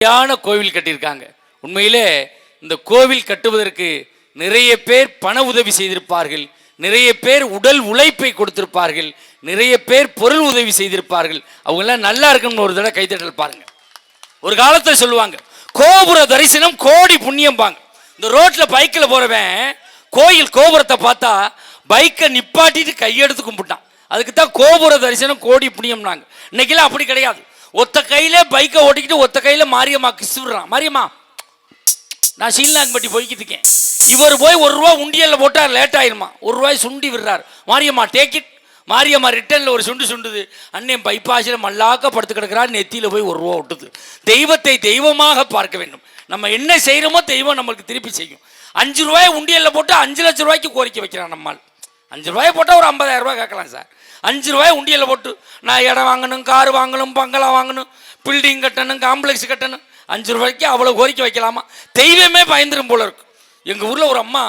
கோவில் கட்டியிருக்காங்க. உண்மையிலே இந்த கோவில் கட்டுவதற்கு நிறைய பேர் பண உதவி செய்திருப்பார்கள், நிறைய பேர் உடல் உழைப்பை கொடுத்திருப்பார்கள், நிறைய பேர் பொருள் உதவி செய்திருப்பார்கள். அவங்க எல்லாம் நல்லா இருக்குன்னு ஒரு தடவை கைத்தட்டல் பாருங்க. ஒரு காலத்தில் சொல்லுவாங்க, கோபுர தரிசனம் கோடி புண்ணியம் பாங்க. இந்த ரோட்ல பைக்கில் போறவன் கோயில் கோபுரத்தை பார்த்தா பைக்கை நிப்பாட்டிட்டு கையெடுத்து கும்பிட்டான். அதுக்கு தான் கோபுர தரிசனம் கோடி புண்ணியம்னாங்க. இன்னைக்கெல்லாம் அப்படி கிடையாது. ஒத்த கையில பைக்கை ஓட்டிக்கிட்டு ஒத்த கையில மாரியம்மா கிஸ் விடுறான். மாரியம்மா நான் சீலாங்கப்பட்டி போய்கிட்டு இருக்கேன், இவர் போய் ₹1 உண்டியல்ல போட்டா லேட் ஆயிருமா, ₹1 சுண்டி விடுறாரு. மாரியம்மா டேக்கிட். மாரியம்மா ரிட்டர்ன்ல ஒரு சுண்டுது. அண்ணன் பைப்பாசில் மல்லாக்க படுத்து கிடக்கிறார், நெத்தியில போய் ₹1 விட்டுது. தெய்வத்தை தெய்வமாக பார்க்க வேண்டும். நம்ம என்ன செய்யறோமோ தெய்வம் நம்மளுக்கு திருப்பி செய்யும். ₹5 உண்டியல்ல போட்டு 5 லட்சம் ரூபாய்க்கு கோரிக்கை வைக்கிறான். நம்மால் ₹5 போட்டால் ஒரு ₹50,000 கேட்கலாம் சார். ₹5 உண்டியல்ல போட்டு நான் இடம் வாங்கணும், கார் வாங்கணும், பங்களா வாங்கணும், பில்டிங் கட்டணும், காம்ப்ளெக்ஸ் கட்டணும், ₹5 அவ்வளோ கோரிக்கை வைக்கலாமா? தெய்வமே பயந்துரும் போல இருக்கு. எங்கள் ஊரில் ஒரு அம்மா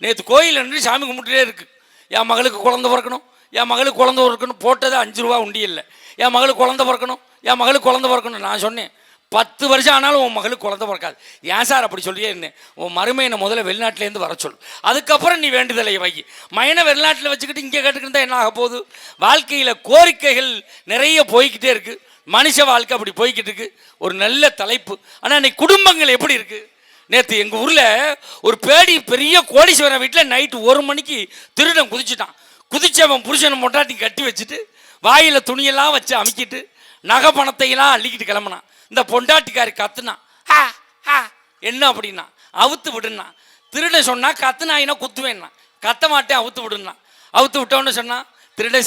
நேற்று கோயில் நின்று சாமி கும்பிட்டுட்டே இருக்கு. என் மகளுக்கு குழந்தை பிறக்கணும், என் மகளுக்கு குழந்தை பிறக்கணும். போட்டது ₹5 உண்டியல்ல. என் மகளுக்கு குழந்தை பிறக்கணும், என் மகளுக்கு குழந்தை பிறக்கணும். நான் சொன்னேன், 10 வருஷம் ஆனாலும் உன் மகளுக்கு குழந்தை பிறக்காது. ஏன் சார் அப்படி சொல்லியே இருந்தேன். உன் மருமையனை முதல்ல வெளிநாட்டிலேருந்து வர சொல், அதுக்கப்புறம் நீ வேண்டுதலை வை. மையனை வெளிநாட்டில் வச்சுக்கிட்டு இங்கே கேட்டுக்கிட்டு என்ன ஆக போகுது? வாழ்க்கையில் கோரிக்கைகள் நிறைய போய்கிட்டே இருக்கு. மனுஷ வாழ்க்கை அப்படி போய்கிட்டு இருக்கு. ஒரு நல்ல தலைப்பு. ஆனால் இன்னைக்கு குடும்பங்கள் எப்படி இருக்கு? நேற்று எங்கள் ஊரில் ஒரு பெரிய கோடீஸ்வரன் வீட்டில் நைட்டு 1 மணிக்கு திருடன் குதிச்சுட்டான். குதிச்சவன் புருஷனை மொட்டாட்டி கட்டி வச்சுட்டு வாயில் துணியெல்லாம் வச்சு அமுக்கிட்டு நகை பணத்தையெல்லாம் அள்ளிக்கிட்டு கிளம்புனான். இந்த பொண்டாட்டிக்காரி கத்துனா, என்ன அப்படின்னா அவுத்து விடுனா. திருடன் சொன்னா கத்துனாயினா குத்துவேன்னா, கத்த மாட்டேன் அவுத்து விடுனா. அவுத்து விட்டோன்னு சொன்னா, திருடன்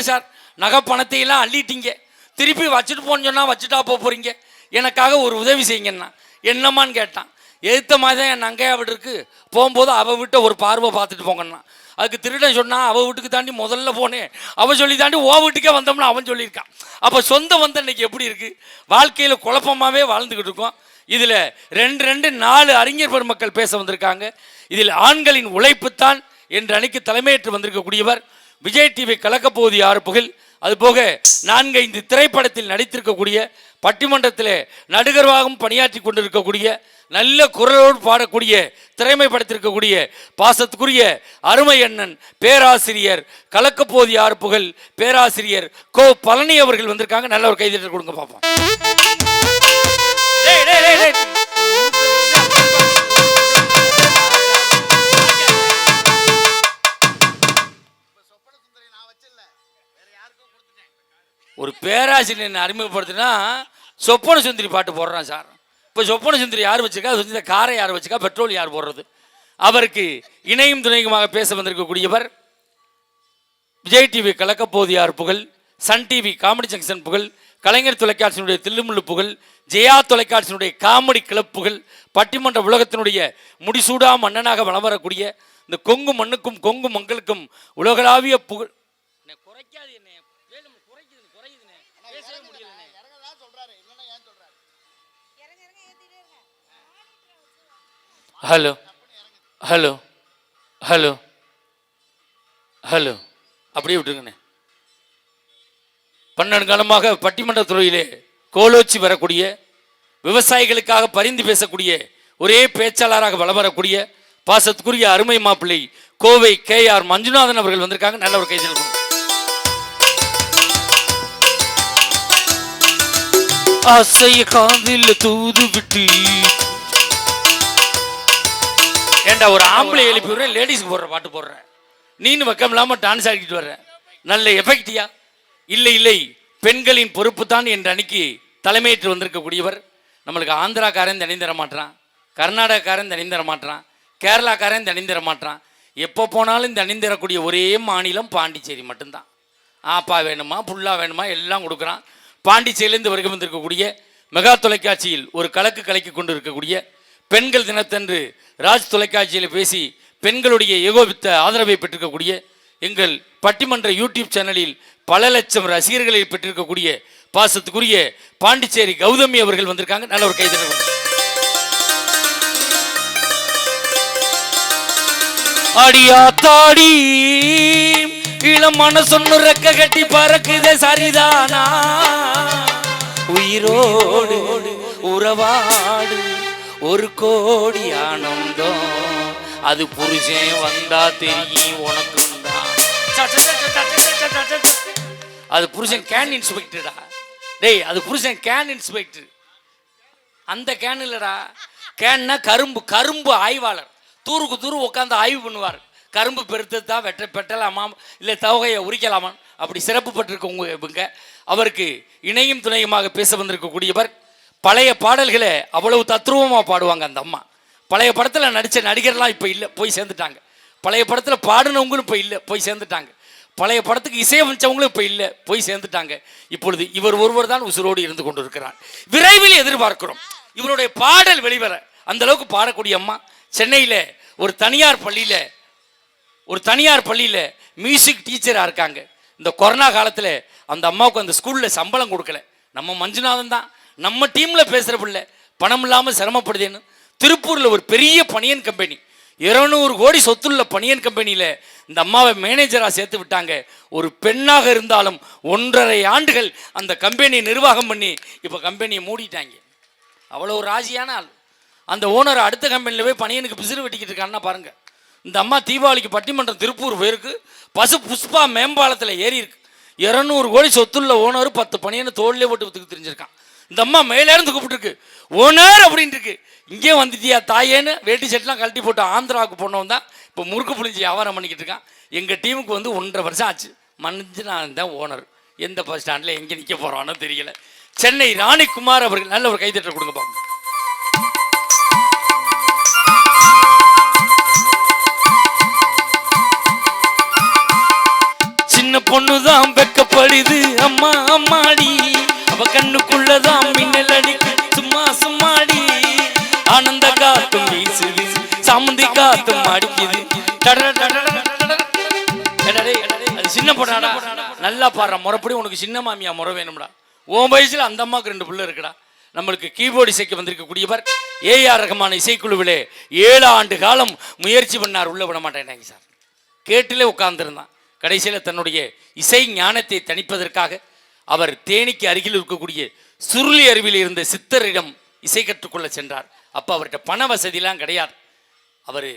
சார் நகை பணத்தையெல்லாம் அள்ளிட்டீங்க, திருப்பி வச்சுட்டு போன்னு சொன்னா வச்சுட்டா போறீங்க, எனக்காக ஒரு உதவி செய்யுங்கன்னா. என்னம்மான்னு கேட்டான். எதிர்த்த மாதிரி தான் என் நங்கையா வீடு இருக்கு, போகும்போது அவள் வீட்டை ஒரு பார்வை பார்த்துட்டு போங்கன்னா. அதுக்கு திருடன் சொன்னான், அவள் வீட்டுக்கு தாண்டி முதல்ல போனேன், அவன் சொல்லி தாண்டி ஓ வீட்டுக்கே வந்தோம்னா அவன் சொல்லியிருக்கான். அப்போ சொந்த வந்த இன்னைக்கு எப்படி இருக்கு? வாழ்க்கையில் குழப்பமாகவே வாழ்ந்துக்கிட்டு இருக்கோம். இதில் 4 அறிஞர் பெருமக்கள் பேச வந்திருக்காங்க. இதில் ஆண்களின் உழைப்புத்தான் என்று அன்னைக்கு தலைமையேற்று வந்திருக்கக்கூடியவர் விஜய் டிவி கலக்கப்போது 6 புகழ். அதுபோக 4-5 திரைப்படத்தில் நடித்திருக்கக்கூடிய, பட்டிமன்றத்தில் நடுகர்வாகவும் பணியாற்றி கொண்டிருக்கக்கூடிய, நல்ல குரலோடு பாடக்கூடிய, திறமைப்படுத்திருக்கக்கூடிய பாசத்துக்குரிய அருமை அண்ணன் பேராசிரியர் கலக்கப்போது 6 புகழ் பேராசிரியர் கோ பழனி அவர்கள் வந்திருக்காங்க. நல்ல ஒரு கைதட்டல் கொடுங்க பார்ப்போம். ஒரு பேராசிரியர் அறிமுகப்படுத்தினா சொப்பன சுந்தரி பாட்டு போடுறான் சார். இப்போ சொப்பன சுந்தரி யார் வச்சுக்கா, சுந்தரி காரை யார் வச்சுக்கா, பெட்ரோல் யார் போடுறது? அவருக்கு இணையும் துணையுமாக பேச வந்திருக்கக்கூடியவர் விஜய் டிவி கலக்கப்போது 6 புகழ், சன் டிவி காமெடி ஜங்ஷன் புகழ், கலைஞர் தொலைக்காட்சியினுடைய தில்லுமுள்ளு புகழ், ஜெயா தொலைக்காட்சியினுடைய காமெடி கிளப் புகழ், பட்டிமன்ற உலகத்தினுடைய முடிசூடா மன்னனாக வலம் வரக்கூடிய இந்த கொங்கு மண்ணுக்கும் கொங்கு மக்களுக்கும் உலகளாவிய புகழ். ஹலோ ஹலோ ஹலோ ஹலோ அப்படியே விட்டுருங்கண்ணே. 12 காலமாக பட்டிமன்ற துறையிலே கோலோச்சி வரக்கூடிய, விவசாயிகளுக்காக பரிந்து பேசக்கூடிய ஒரே பேச்சாளராக வலம் வரக்கூடிய பாசத்துக்குரிய அருமை மாப்பிள்ளை கோவை KR மஞ்சுநாதன் அவர்கள் வந்திருக்காங்க. நல்ல ஒரு கைதல். ஆசைய காதில் தூது விட்டு ஏண்டா ஒரு ஆம்பளை எழுப்பி விடுறேன், லேடிஸ்க்கு போடுற பாட்டு போடுறேன், நீனு வெக்கம் இல்லாமல் டான்ஸ் ஆடிக்கிட்டு வர்ற, நல்ல எஃபெக்டியா? இல்லை, பெண்களின் பொறுப்பு தான் என்று அன்னைக்கு தலைமையேற்று வந்திருக்கக்கூடியவர். நம்மளுக்கு ஆந்திராக்காரன் தனி தர மாட்டான், கர்நாடகக்காரன் தனி தர மாட்டான், கேரளாக்காரன் தனி தர மாட்டான். எப்போ போனாலும் தனி தரக்கூடிய ஒரே மாநிலம் பாண்டிச்சேரி மட்டும்தான். ஆப்பா வேணுமா புல்லா வேணுமா எல்லாம் கொடுக்குறான். பாண்டிச்சேரியிலேருந்து வருகை வந்திருக்கக்கூடிய மெகா தொலைக்காட்சியில் ஒரு கலக்கி கொண்டு இருக்கக்கூடிய பெண்கள் தினத்தன்று ராஜ் தொலைக்காட்சியில் பேசி பெண்களுடைய ஏகோபித்த ஆதரவை பெற்றிருக்கக்கூடிய, எங்கள் பட்டிமன்ற யூடியூப் சேனலில் பல லட்சம் ரசிகர்களை பெற்றிருக்கக்கூடிய பாசத்துக்குரிய பாண்டிச்சேரி கௌதமி அவர்கள் வந்திருக்காங்க. நல்ல ஒரு கைதட்டல். அடியா தாடி இளம் மனசொன்னு ரெக்க கட்டி பறக்குதே சரிதானா, உயிரோடு உறவாடு ஒரு கோடி ஆனந்தம் அது புருஷன் வந்தா தெரியும் உனக்கு அது புருஷன் கேன் இன்ஸ்பெக்டரா டேய் அது புருஷன் கேன் இன்ஸ்பெக்டர் அந்த கேன் இல்லடா கேன்னா கரும்பு ஆய்வாளர் தூருக்கு தூரு உட்காந்து ஆய்வு பண்ணுவார் கரும்பு பெருத்தா பெட்டலாமா இல்லை தவகையை உரிக்கலாமா அப்படி சிறப்பு பட்டிருக்கவங்க இவங்க அவருக்கு இணையும் துணையுமாக பேச வந்திருக்கக்கூடியவர் பழைய பாடல்களை அவ்வளவு தத்ரூபமாக பாடுவாங்க அந்த அம்மா பழைய படத்தில் நடித்த நடிகர்லாம் இப்போ இல்லை போய் சேர்ந்துட்டாங்க பழைய படத்தில் பாடினவங்களும் இப்போ இல்லை போய் சேர்ந்துட்டாங்க பழைய படத்துக்கு இசையமைச்சவங்களும் இப்போ இல்லை போய் சேர்ந்துட்டாங்க இப்பொழுது இவர் ஒருவர் தான் உசுரோடு இருந்து கொண்டு இருக்கிறார் விரைவில் எதிர்பார்க்கிறோம் இவருடைய பாடல் வெளிவர அந்த அளவுக்கு பாடக்கூடிய அம்மா சென்னையில் ஒரு தனியார் பள்ளியில் மியூசிக் டீச்சராக இருக்காங்க இந்த கொரோனா காலத்தில் அந்த அம்மாவுக்கு அந்த ஸ்கூலில் சம்பளம் கொடுக்கல நம்ம மஞ்சுநாதன் தான் நம்ம டீமில் பேசுகிற பிள்ளை பணம் இல்லாமல் சிரமப்படுதுன்னு திருப்பூரில் ஒரு பெரிய பனியன் கம்பெனி 200 கோடி சொத்துள்ள பனியன் கம்பெனியில் இந்த அம்மாவை மேனேஜராக சேர்த்து விட்டாங்க ஒரு பெண்ணாக இருந்தாலும் 1.5 ஆண்டுகள் அந்த கம்பெனியை நிர்வாகம் பண்ணி இப்போ கம்பெனியை மூடிட்டாங்க அவ்வளோ ஒரு ராசியான ஆள் அந்த ஓனர் அடுத்த கம்பெனியில் போய் பனியனுக்கு பிசிறு வெட்டிக்கிட்டு இருக்கான்னா பாருங்கள் இந்த அம்மா தீபாவளிக்கு பட்டிமன்றம் திருப்பூர் போயிருக்கு புஷ்பா மேம்பாலத்தில் ஏறி இருக்கு 200 கோடி சொத்துள்ள ஓனர் 10 பனியனை தோல்லே போட்டு வித்துக்கு தெரிஞ்சிருக்கான் இந்த அம்மா மேலேருந்து கூப்பிட்டுருக்கு ஓனர் அப்படின்ட்டு இருக்கு இங்கே வந்துட்டியா தாயேன்னு வேட்டி செட்லாம் கழட்டி போட்டு ஆந்திராவுக்கு போனவன் தான் இப்போ முறுக்கு புளிஞ்சி வியாபாரம் பண்ணிக்கிட்டு இருக்கான் எங்கள் டீமுக்கு வந்து 1.5 வருஷம் ஆச்சு மஞ்சுநாதன் தான் ஓனர் எந்த பஸ் ஸ்டாண்டில் எங்கே நிற்க போகிறான்னு தெரியல சென்னை ராணிக்குமார் அவர்கள் நல்ல ஒரு கைத்தட்டல் கொடுங்க பாப்போம் சின்ன பொண்ணுதான் வெக்கப்படுது அம்மா அம்மாடி அவ கண்ணுக்குள்ளதான் மின்னல் அடிக்கு சும்மா சும்மாடி ஆனந்த காத்தும் வீசுது சாமந்தி காத்தும் அடிக்குது அது சின்ன பொண்ணாடா நல்லா பாடுற முறைப்படி உனக்கு சின்ன மாமியா முறை வேணும்டா உன் வயசுல அந்த அம்மாவுக்கு 2 பிள்ளை இருக்குடா நம்மளுக்கு கீபோர்டு இசைக்கு வந்திருக்கக்கூடியவர் ஏஆர் ரஹ்மான் இசைக்குழுவிலே 7 ஆண்டு காலம் முயற்சி பண்ணார் உள்ள விட மாட்டேன்னாங்க சார் கேட்டிலே உட்கார்ந்துருந்தான் கடைசியில் தன்னுடைய இசை ஞானத்தை தணிப்பதற்காக அவர் தேனிக்கு அருகில் இருக்கக்கூடிய சுருளி அருவியில் இருந்த சித்தரிடம் இசை கற்றுக்கொள்ள சென்றார் அப்போ அவர்கிட்ட பண வசதியெலாம் கிடையாது அவர்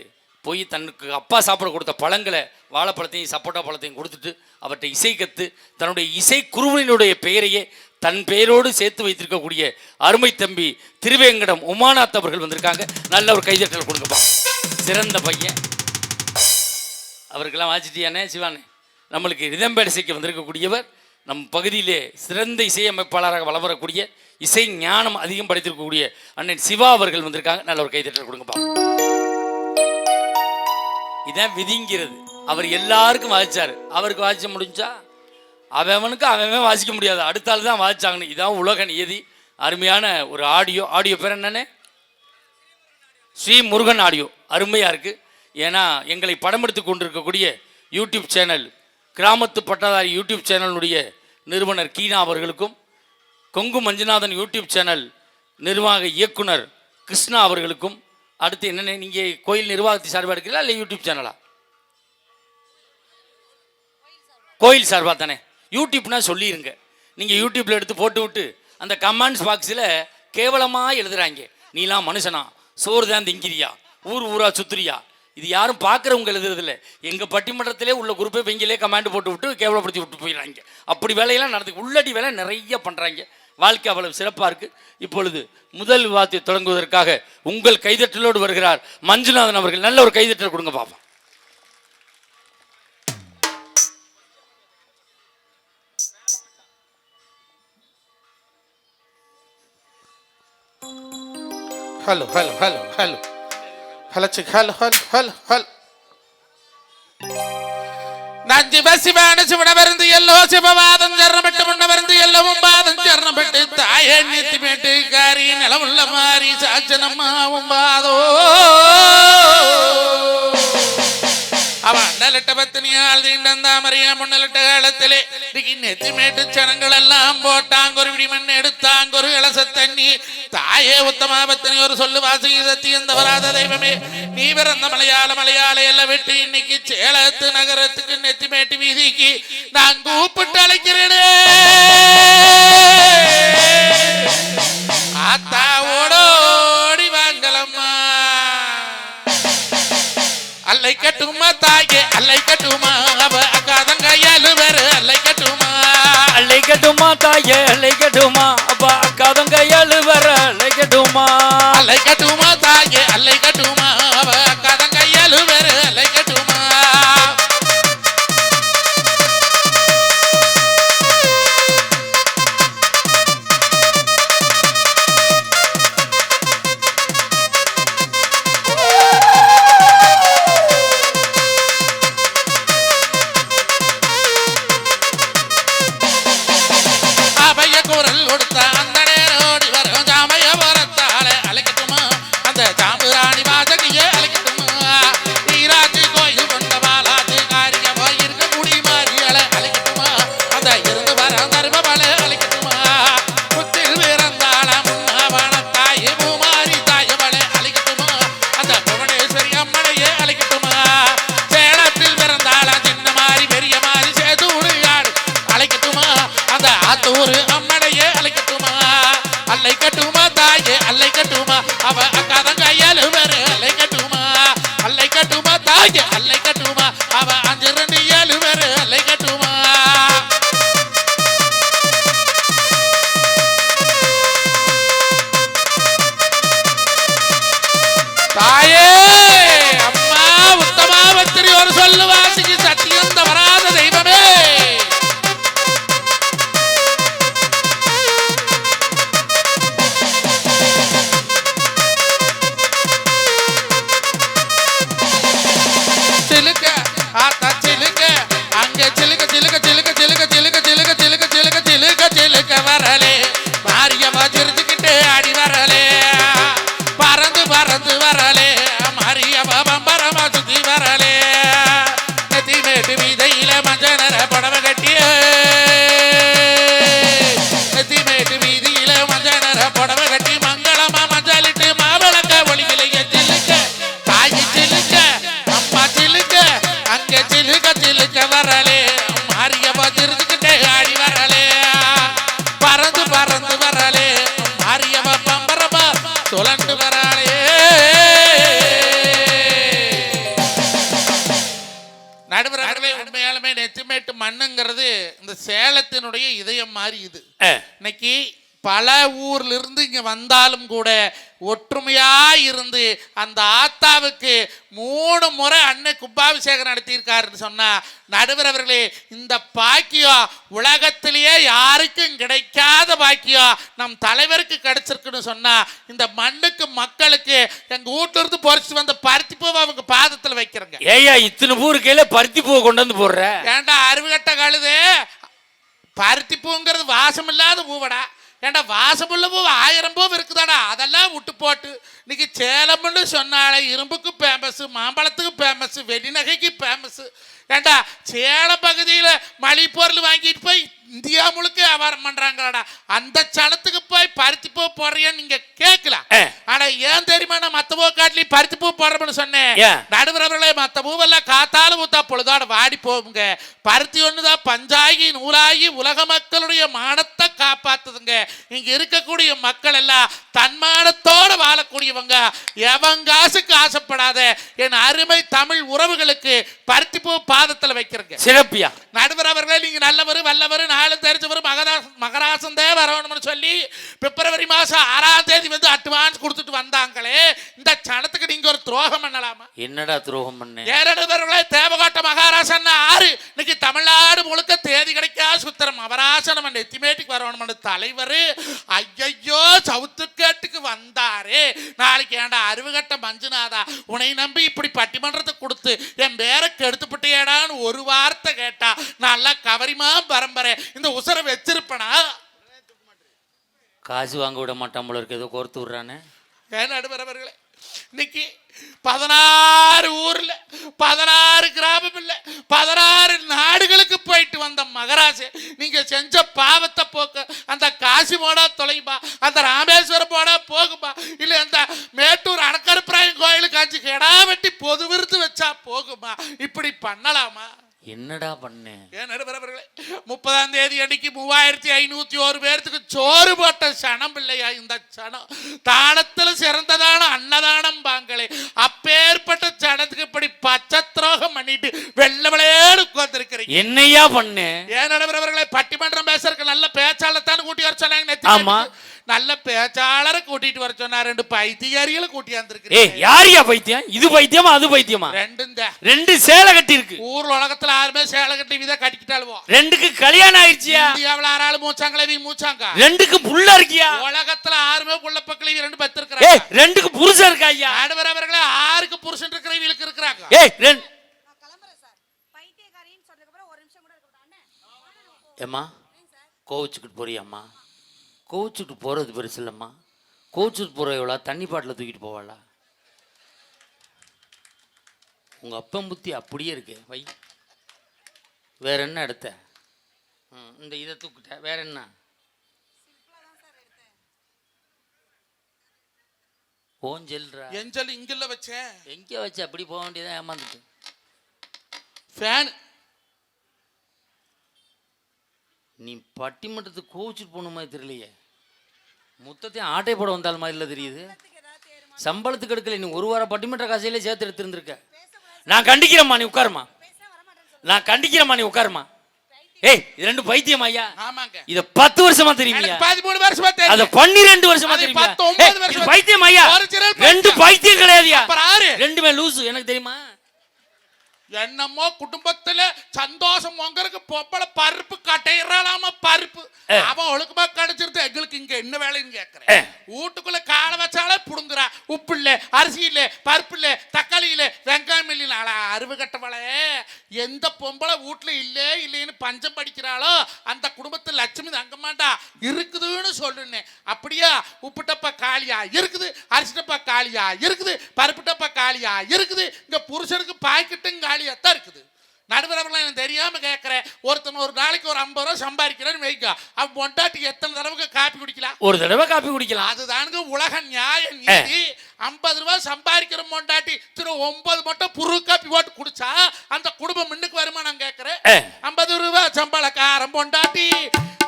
போய் தனக்கு அப்பா சாப்பிட கொடுத்த பழங்களை வாழைப்பழத்தையும் சப்போட்டா பழத்தையும் கொடுத்துட்டு அவர்கிட்ட இசை கற்று தன்னுடைய இசை குருவினுடைய பெயரையே தன் பெயரோடு சேர்த்து வைத்திருக்கக்கூடிய அருமை தம்பி திருவேங்கடம் உமாநாத் அவர்கள் வந்திருக்காங்க நல்ல ஒரு கைதட்டல் கொடுங்கப்பா சிறந்த பையன் அவருக்கெல்லாம் வாச்சிட்டியானே சிவானே நம்மளுக்கு ரிதம்பேட் இசைக்கு வந்திருக்கக்கூடியவர் நம் பகுதியிலே சிறந்த இசையமைப்பாளராக வளம் வரக்கூடிய இசை ஞானம் அதிகம் படைத்திருக்கக்கூடிய அண்ணன் சிவா அவர்கள் வந்திருக்காங்க நல்ல ஒரு கைதட்டல் கொடுங்கப்பா இதான் விதிங்கிறது அவர் எல்லாருக்கும் வாசிச்சாரு அவருக்கு வாசிக்க முடிஞ்சா அவனுக்கு அவன் வாசிக்க முடியாது அடுத்த ஆள் தான் வாசிச்சாங்கன்னு இதான் உலக நியதி அருமையான ஒரு ஆடியோ பேர் என்னன்னு ஸ்ரீ முருகன் ஆடியோ அருமையாக இருக்குது ஏன்னா எங்களை படம் எடுத்து கொண்டிருக்கக்கூடிய யூடியூப் சேனல் கிராமத்து பட்டதாரி யூடியூப் சேனலுடைய நிறுவனர் கீனா அவர்களுக்கும் கொங்கு மஞ்சுநாதன் யூடியூப் சேனல் நிர்வாக இயக்குனர் கிருஷ்ணா அவர்களுக்கும் அடுத்து என்னென்ன நீங்கள் கோயில் நிர்வாகத்தை சார்பாக எடுக்கிறீங்களா இல்லை யூடியூப் சேனலா கோயில் சார்பாக தானே யூடியூப்னா சொல்லிடுங்க நீங்கள் யூடியூப்பில் எடுத்து போட்டு விட்டு அந்த கமெண்ட்ஸ் பாக்ஸில் கேவலமாக எழுதுகிறாங்க நீலாம் மனுஷனா சோறு தான் திங்கிறியா ஊரா சுத்துறியா இது யாரும் பார்க்குறவங்க எழுதுறதில்ல எங்கள் பட்டிமன்றத்திலே உள்ள குரூப்பை வெங்கிலே கமாண்ட் போட்டு விட்டு கேவலப்படுத்தி விட்டு போயிடறாங்க அப்படி வேலையெல்லாம் நடந்து உள்ளடி வேலை நிறைய பண்ணுறாங்க வாழ்க்கை அவ்வளவு சிறப்பாக இருக்குது இப்பொழுது முதல் விவாதத்தை தொடங்குவதற்காக உங்கள் கைதட்டலோடு வருகிறார் மஞ்சுநாதன் அவர்கள் நல்ல ஒரு கைதட்டல் கொடுங்க பாப்பா hello hello hello hello hello சிக் ஹலோ ஹலோ ஹலோ ஹலோ நான் சிவசிவான சிவனவருந்து எல்லோ சிவவாதம் சரணப்பட்டு முன்னவருந்து எல்லவும் பாதம் சரணப்பட்டு தாயே நிறுத்தி மேட்டு காரி நிலமுள்ள மாறி சாச்சனம்மாவும் பாதோ அவன் அண்டலிட்ட பத்தினியால் தீண்டந்தாமறிய முன்னலிட்ட காலத்திலே நெத்தி மேட்டு சனங்கள் எல்லாம் போட்டாங்க ஒரு விடிமண் எடுத்தாங்க ஒரு இளச தண்ணி தாயே உத்தமா பத்தினி ஒரு சொல்லு வாசி சத்தி எந்த வராத தெய்வமே நீ பிறந்த மலையாள எல்லாம் விட்டு இன்னைக்கு சேலத்து நகரத்துக்கு நெத்தி மேட்டு வீதிக்கு நான் கூப்பிட்டு அழைக்கிறேனே ஆத்தா அல்லை கட்டுமா அவ அக்கா தங்கையாலு வேறு அல்லை கட்டுமா அல்லை கட்டுமா தாயே அல்லை கட்டுமா அப்பா அக்கா தங்கையாலு வர அல்லை கட்டுமா அல்லை கட்டுமா தாயே அல்லை கட்டுமா அவ அக்கா தங்கையாலு வேறு அல்லை கட்டுமா அவைய குரல் கொடுத்த அந்த நேரம் ஓடி வரும் ஜாமைய வரத்தால அழைக்கட்டுமா அந்த ஜாம்புராணி வாசகிய அழைக்கட்டுமா ஈராட்சி கோயில் கொண்ட பாலாத்து காரிய போய் இருக்க முடி மாறியலை அழைக்கட்டுமா அந்த இருந்து வர தருமபலை அழைக்கட்டுமா புத்தில் பிறந்தாள முன்னாவன தாய் பூமாரி தாயவளை அழைக்கட்டுமா அந்த புவனேஸ்வரி அம்மனையே அழைக்கட்டுமா சேலத்தில் பிறந்தாள சின்ன மாறி பெரிய மாறி சேது உடையாடு அழைக்கட்டுமா அந்த ஆத்தூர் அம்மனையே அழைக்கட்டுமா அல்லை கட்டுமா தாயே அல்லை கட்டுமா அவ அக்கா தங்கையாலு வேறு அல்லை கட்டுமா அல்லை கட்டுமா தாயே அல்லை கட்டுமா அவ 5 2 7 வேறு அல்லை கட்டுமா தாயே அம்மா உத்தமாவத்திரி ஒரு சொல்லு வாசிக்கு சத்தியம் தவறாத தெய்வமே சிலுக்க ஆத்தா சிலுக்க அங்க சிலுக்க சிலுக்க சிலுக்க சிலுக்க சிலுக்க சிலுக்க சிலுக்க சிலுக்க சிலுக்க சிலுக்க வரலே மாரியம்மா சிரிச்சுக்கிட்டு ஆடி வரலே பறந்து பறந்து வரலே மாரியம்மா பம்பரமா சுத்தி வரலே நெத்தி மேட்டு மீதையில மஞ்சள் நிற புடவை கட்டிய நெத்தி மேட்டு மீதியில மஞ்சள் நிற புடவை கட்டி மங்களமா மஞ்சளிட்டு மாவிளக்க ஒளியிலேயே சிலுக்க தாயி சிலுக்க அம்மா சிலுக்க அங்க சிலுக்க சிலுக்க வரலே மாரியம்மா சிரிச்சுக்கிட்டே ஆடி வரலே பறந்து பறந்து வரலே மாரியம்மா பம்பரமா சுழண்டு வரலே நடுவர்களே உண்மையாலுமே நெத்திமேட்டு மண்ணுங்கிறது இந்த சேலத்தினுடைய இதயம் மாதிரி இது இன்னைக்கு பல ஊர்ல இருந்து இங்க வந்தாலும் கூட ஒற்றுமையா இருந்து அந்த ஆத்தாவுக்கு 3 முறை அண்ணன் கும்பாபிஷேகம் நடத்தியிருக்காருன்னு சொன்னா நடுவர் அவர்களே இந்த பாக்கியம் உலகத்திலேயே யாருக்கும் கிடைக்காத பாக்கியம் நம் தலைவருக்கு கிடைச்சிருக்குன்னு சொன்னா இந்த மண்ணுக்கு மக்களுக்கு எங்க வீட்டுல இருந்து பொறிச்சு வந்த பருத்தி பூவை அவங்க பாதத்துல வைக்கிறங்க ஏயா இத்தனை பூ கையில பருத்தி பூவை கொண்டு வந்து போடுற ஏண்டா அருவிகட்ட கழுது பருத்தி பூங்கிறது வாசம் இல்லாத பூவடா ஏண்டா வாசமுள்ள பூ 1000 பூ இருக்குதாடா அதெல்லாம் விட்டு போட்டு இன்னைக்கு சேலம்னு சொன்னாலே இரும்புக்கு ஃபேமஸ் மாம்பழத்துக்கு ஃபேமஸ் வெடிநகைக்கு ஃபேமஸ் ஏண்டா சேலம் பகுதியில் மளிகை பொருள் வாங்கிட்டு போய் இந்தியா முழுக்க வியாபாரம் பண்றாங்களாடா அந்த சனத்துக்கு போய் பருத்தி பூ போடுறியான்னு நீங்க கேட்கலாம் ஆனா ஏன் தெரியுமா நான் மத்த பூ காட்டிலையும் பருத்தி பூ போடுறோம்னு சொன்னேன் நடுவரவர்களே மத்த பூவெல்லாம் காத்தாலும் ஊத்தா பொழுதோட வாடி போகுங்க பருத்தி ஒண்ணுதான் பஞ்சாகி நூலாகி உலக மக்களுடைய மானத்தை காப்பாத்துதுங்க இங்க இருக்கக்கூடிய மக்கள் எல்லாம் தன்மானத்தோட வாழக்கூடியவங்க எவன் காசுக்கு ஆசைப்படாத என் அருமை தமிழ் உறவுகளுக்கு பருத்தி பூ பாதத்துல வைக்கிறங்க சிறப்பியா நடுவர் அவர்களே நீங்க நல்லவர் வல்லவர் நாளும் தெரிஞ்சவர் மகராசந்தே வரணும்னு சொல்லி பிப்ரவரி மாசம் 6ஆம் தேதி வந்து அட்வான்ஸ் கொடுத்துட்டு வந்தாங்களே இந்த சனத்துக்கு நீங்க ஒரு துரோகம் பண்ணலாமா என்னடா துரோகம் பண்ண ஏறடுவர்களே தேவகோட்டை மகாராசன் 6 இன்னைக்கு தமிழ்நாடு முழுக்க தேதி கிடைக்கா சுத்திரம் மகராசன் நம்ம நெத்திமேட்டுக்கு வரணும் தலைவர் ஐயோ சவுத்துக்கேட்டுக்கு வந்தாரு நாளைக்கு ஏண்டா அருவுகட்ட மஞ்சுநாதா உன்னை நம்பி இப்படி பட்டிமன்றத்தை கொடுத்து என் பேரை கெடுத்துப்பட்டியேடான்னு ஒரு வார்த்தை கேட்டா நல்லா கவரிமா பரம்பரை இந்த உசரை வச்சிருப்பனா காசு வாங்க விட மாட்டான் போல இருக்கு ஏதோ கோர்த்து விடுறானே ஏன் நடுவரவர்களே இன்னைக்கு 16 ஊர்ல 16 கிராமம் இல்ல 16 நாடுகளுக்கு போயிட்டு வந்த மகராசே நீங்க செஞ்ச பாவத்தை போக்க அந்த காசி போடா தொலைப்பா அந்த ராமேஸ்வரம் போடா போகுப்பா இல்ல அந்த மேட்டூர் அணக்கருப்பராயன் கோயிலுக்கு 5 கிடா வெட்டி பொது விருது வச்சா போகுமா இப்படி பண்ணலாமா என்னடா பண்ண ஏன் நடுவரவர்களே 30ஆம் தேதி அன்னைக்கு 3501 பேருக்கு சோறு போட்ட சனம் இல்லையா இந்த சனம் தானத்துல சிறந்ததான அன்னதானம் பாங்களே அப்பேற்பட்ட சனத்துக்கு இப்படி பச்சை துரோகம் பண்ணிட்டு இன்னைக்கு என்னையா பண்ணு? ஏன் நடுவர் அவர்களை பட்டிமன்றம் பேசுறதுக்கு நல்ல பேச்சாளர் தான் கூட்டி வர சொன்னாங்க நேத்து. ஆமா. நல்ல பேச்சாளரை கூட்டிட்டு வர சொன்னா 2 பைத்தியக்காரிகளை கூட்டி ஏய் வந்திருக்கீங்க. யாரியா பைத்தியம்? இது பைத்தியமா அது பைத்தியமா? ரெண்டும் தான். 2 சேலை கட்டி இருக்கு. ஊர்ல உலகத்துல யாருமே சேலை கட்டி வித கட்டிக்கிட்டாலுவோ. 2க்கு கல்யாணம் ஆயிடுச்சியா? இந்தியாவுல ஆறாள் மூச்சாங்களே மூச்சாங்க. 2க்கு புள்ள இருக்கியா? உலகத்துல யாருமே புள்ள பக்கல 2 பத்து ஏய் இருக்கிறாங்க. 2க்கு புருஷன் இருக்கா ஐயா? நடுவர் அவர்களே 6க்கு புருஷன் இருக்கிறவங்களுக்கு இருக்கிறாங்க. ஏய் 2 ஏம்மா கோவிச்சுக்கிட்டு போறியாம்மா? கோவிச்சுக்கிட்டு போகிறது பெருசு இல்லைம்மா. கோவிச்சுட்டு போகிற எவ்வளோ தண்ணி பாட்டில் தூக்கிட்டு போவாளா? உங்கள் அப்பன் புத்தி அப்படியே இருக்கு. வை வேற என்ன எடுத்த? இந்த இதை தூக்கிட்ட வேற என்ன? ஓஞ்சல்ரா எஞ்சல் இங்கல்ல வச்சேன். எங்கே வச்சு அப்படி போக வேண்டியதான் ஏமாந்துட்டு. ஃபேன் நீ பட்டிமன்றத்துக்கு கோவிச்சுட்டு போன மாதிரி தெரியலையே. மொத்தத்தையும் ஆட்டை போட வந்தால் மாதிரி இல்லை தெரியுது. சம்பளத்துக்கு எடுக்கல. நீ 1 வாரம் பட்டிமன்ற காசையிலே சேர்த்து எடுத்துருந்துருக்க. நான் கண்டிக்கிறேம்மா, நீ உட்காருமா. நான் கண்டிக்கிறேம்மா, நீ உட்காருமா. ஏய் இது 2 பைத்தியம் ஐயா. ஆமாங்க. இத 10 வருஷமா தெரியுமியா? 13 வருஷமா தெரியும். அத 12 வருஷமா தெரியுமியா? 19 வருஷமா பைத்தியம் ஐயா. 2 பைத்தியம் கிடையாதுயா. அப்புறம் 6 2மே லூசு. எனக்கு தெரியுமா? என்னமோ குடும்பத்துல சந்தோஷம் உங்கருக்கு பொம்பளை பருப்பு கட்டையிறாலாம பருப்பு அவன் ஒழுக்கமா கிடைச்சிருது. எங்களுக்கு இங்க என்ன வேலைன்னு கேட்கிறேன். வீட்டுக்குள்ள காலை வச்சாலே புடுங்குறா. உப்பு இல்ல, அரிசி இல்ல, பருப்பு இல்ல, தக்காளி இல்ல, வெங்காயம் இல்ல. அருவு கட்டவளே எந்த பொம்பளை வீட்டுல இல்லைன்னு பஞ்சம் படிக்கிறாளோ அந்த குடும்பத்துல லட்சுமி தங்கமாட்டா இருக்குதுன்னு சொல்லுன்னு. அப்படியா? உப்பு டப்பா காலியா இருக்குது, அரிசி டப்பா காலியா இருக்குது, பருப்பு டப்பா காலியா இருக்குது. இங்க புருஷனுக்கு பாக்கெட்டும் காலியாத்தான் இருக்குது. நடுவர் அவர்கள் எனக்கு தெரியாம கேட்கிறேன். ஒருத்தன் ஒரு நாளைக்கு ஒரு 50 ரூபா சம்பாதிக்கிறேன்னு வைக்க, அவன் பொண்டாட்டிக்கு எத்தனை தடவை காப்பி குடிக்கலாம்? ஒரு தடவை காப்பி குடிக்கலாம். அதுதானுங்க உலக நியாய நீதி. 50 ரூபா சம்பாதிக்கிற பொண்டாட்டி 9 மட்டும் புரு காப்பி போட்டு குடிச்சா அந்த குடும்பம் முன்னுக்கு வருமா? நான் கேட்கிறேன். 50 ரூபா சம்பளக்காரன் பொண்டாட்டி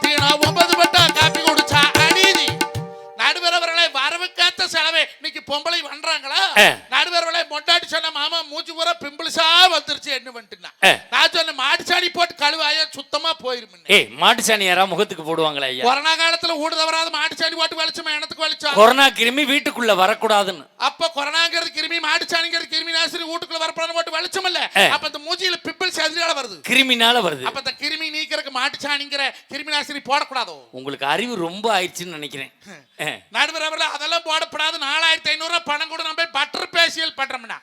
9 மட்டும் காப்பி குடிச்சா அநீதி. நடுவர் அவர்களை வரவுக்காத்த செலவை இன்னைக்கு பொம்பளை பண்றாங்களா? நடுவர் அவர்களை பொண்டாட்டி சொன்ன மாமா மூச்சு பூரா பிம்பிள்ஸா வந்துருச்சு என்ன பண்ணிட்டுனா நான் சொன்ன மாட்டுச்சாணி போட்டு கழுவாயா சுத்தமா போயிருமே. ஏய் மாட்டுச்சாணி யாரா முகத்துக்கு போடுவாங்களா ஐயா? கொரோனா காலத்துல ஊடுதவராத மாட்டுச்சாணி போட்டு வலிச்சுமா எனத்துக்கு வலிச்சா? கொரோனா கிருமி வீட்டுக்குள்ள வரக்கூடாதுன்னு. அப்ப கொரோனாங்கிறது கிருமி, மாட்டுச்சாணிங்கிறது கிருமி நாசினி வீட்டுக்குள்ள வரப்படாது போட்டு வலிச்சமில்ல. அப்ப அந்த மூஞ்சியில பிம்பிள்ஸ் எதிரால வருது, கிருமினால வருது. அப்ப அந்த கிருமி நீக்கிறதுக்கு மாட்டுச்சாணிங்கிற கிருமி நாசினி போடக்கூடாதோ? உங்களுக்கு அறிவு ரொம்ப ஆயிடுச்சுன்னு நினைக்கிறேன். நடுவர் அவர்கள் அதெல்லாம் போடப்படாது. 4500 ரூபாய் பணம் கூட நம்ம பட்டர் பேசியல் பண்றோம்னா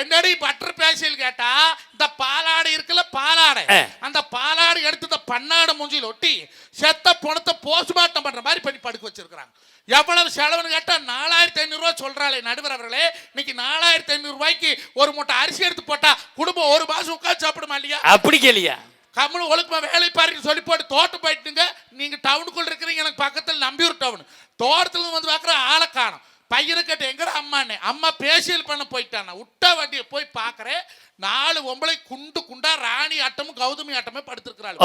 என்னடி பட்டர் பேசியல் கேட்டா இந்த பாலாடை இருக்குல்ல பாலாடை, அந்த பாலாடை எடுத்து இந்த பன்னாடை மூஞ்சியில் ஒட்டி செத்த பணத்தை போஸ்ட்மார்ட்டம் பண்ற மாதிரி பண்ணி படுக்க வச்சிருக்காங்க. எவ்வளவு செலவுன்னு கேட்டா 4500 ரூபாய் சொல்றாளே நடுவர் அவர்களே. இன்னைக்கு 4500 ரூபாய்க்கு ஒரு மூட்டை அரிசி எடுத்து போட்டா குடும்பம் 1 மாசம் உட்காந்து சாப்பிடுமா இல்லையா? அப்படி கேளியா? கம்முனு ஒழுக்கமா வேலை பாருன்னு சொல்லி போட்டு தோட்டம் போயிட்டுங்க. நீங்க டவுனுக்குள்ள இருக்கிறீங்க, எனக்கு பக்கத்தில் நம்பியூர் டவுன். தோட்டத்துல வந்து பார்க்குற ஆளை காணும். பையனை கேட்டு எங்கட அம்மான்னு, அம்மா பேசியல் பண்ண போயிட்டானா விட்டா வண்டியை போய் பார்க்குறேன். 4 பொம்பளை குண்டு குண்டா ராணி ஆட்டமும் கௌதமி ஆட்டமே படுத்திருக்கிறாள்.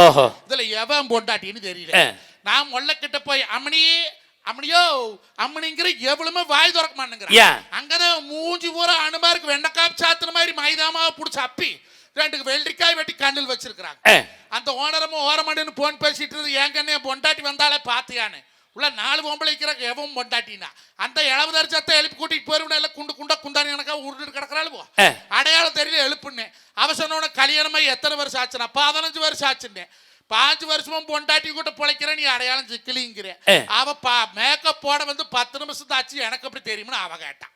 இதுல எவன் பொண்டாட்டின்னு தெரியல. நான் முல்ல கிட்ட போய் அம்மனியோ அம்மனிங்கிற எவ்வளவுமே வாய் திறக்க மாட்டேங்கிற. அங்கதான் மூஞ்சி பூரா அனுமாருக்கு வெண்ணக்காப்பு சாத்துன மாதிரி மைதாமாவை பிடிச்ச அப்பி 2 வெள்ளரிக்காய் வெட்டி கண்ணில் வச்சிருக்கிறாங்க. அந்த ஓனரமும் ஓரமண்டுன்னு போன் பேசிட்டு இருந்து என் பொண்டாட்டி வந்தாலே பாத்தியான்னு உள்ள 4 பொம்பளை இருக்கிறாங்க. எவன் பொண்டாட்டினா அந்த 70 சத்தை எழுப்பி கூட்டிட்டு போயிருவிட குண்டு குண்டா குந்தானி எனக்கா உருட்டு கிடக்குறாளுவோ அடையாளம் தெரியல எழுப்புன்னு. அவசனோட கல்யாணமாய் எத்தனை வருஷம் ஆச்சுன்னா 15 வருஷம் ஆச்சுன்னு. 5 வருஷமும் பொண்டாட்டி கூட பொழைக்கிற நீ அடையாளம் சிக்கலிங்கிற. அவ மேக்கப் போட வந்து 10 நிமிஷம் ஆச்சு எனக்கு அப்படி தெரியும்னு அவ கேட்டான்.